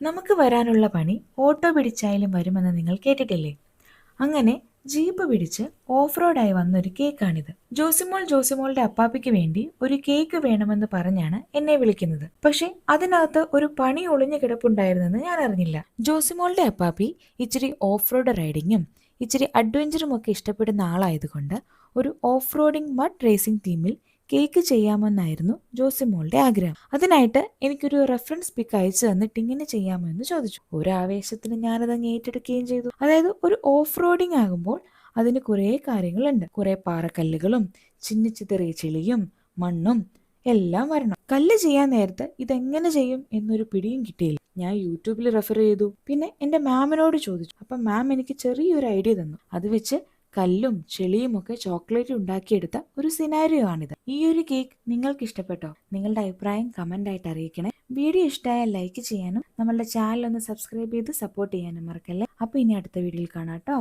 നമുക്ക് വരാനുള്ള പണി ഓട്ടോ പിടിച്ചായാലും വരുമെന്ന് നിങ്ങൾ കേട്ടിട്ടില്ലേ? അങ്ങനെ ജീപ്പ് പിടിച്ച് ഓഫ് റോഡായി വന്നൊരു കേക്കാണിത്. ജോസിമോളുടെ അപ്പാപ്പിക്ക് വേണ്ടി ഒരു കേക്ക് വേണമെന്ന് പറഞ്ഞാണ് എന്നെ വിളിക്കുന്നത്. പക്ഷെ അതിനകത്ത് ഒരു പണി ഒളിഞ്ഞു കിടപ്പുണ്ടായിരുന്നെന്ന് ഞാൻ അറിഞ്ഞില്ല. ജോസിമോളുടെ അപ്പാപ്പി ഇച്ചിരി ഓഫ് റോഡ് റൈഡിങ്ങും ഇച്ചിരി അഡ്വഞ്ചറും ഒക്കെ ഇഷ്ടപ്പെടുന്ന ആളായതുകൊണ്ട് ഒരു ഓഫ് റോഡിംഗ് മഡ് റേസിംഗ് തീമിൽ കേക്ക് ചെയ്യാമെന്നായിരുന്നു ജോസിമോളുടെ ആഗ്രഹം. അതിനായിട്ട് എനിക്കൊരു റെഫറൻസ് പിക്ക് അയച്ചു തന്നിട്ട് ഇങ്ങനെ ചെയ്യാമോ എന്ന് ചോദിച്ചു. ഒരു ആവേശത്തിന് ഞാനതങ്ങ് ഏറ്റെടുക്കുകയും ചെയ്തു. അതായത് ഒരു ഓഫ് റോഡിംഗ് ആകുമ്പോൾ അതിന് കുറേ കാര്യങ്ങളുണ്ട്. കുറെ പാറക്കല്ലുകളും ചിന്നിച്ചിതറിയ ചെളിയും മണ്ണും എല്ലാം വരണം. കല്ല് ചെയ്യാൻ നേരത്ത് ഇതെങ്ങനെ ചെയ്യും എന്നൊരു പിടിയും കിട്ടിയില്ല. ഞാൻ യൂട്യൂബിൽ റെഫർ ചെയ്തു. പിന്നെ എന്റെ മാമിനോട് ചോദിച്ചു. അപ്പം മാം എനിക്ക് ചെറിയൊരു ഐഡിയ തന്നു. അത് വെച്ച് കല്ലും ചെളിയും ഒക്കെ ചോക്ലേറ്റ് ഉണ്ടാക്കിയെടുത്ത ഒരു സിനാരിയോ ആണിത്. ഈ ഒരു കേക്ക് നിങ്ങൾക്ക് ഇഷ്ടപ്പെട്ടോ? നിങ്ങളുടെ അഭിപ്രായം കമന്റ് ആയിട്ട് അറിയിക്കണേ. വീഡിയോ ഇഷ്ടമായാൽ ലൈക്ക് ചെയ്യാനും നമ്മളുടെ ചാനൽ ഒന്ന് സബ്സ്ക്രൈബ് ചെയ്ത് സപ്പോർട്ട് ചെയ്യാനും മറക്കല്ലേ. അപ്പൊ ഇനി അടുത്ത വീഡിയോയിൽ കാണാം ട്ടോ.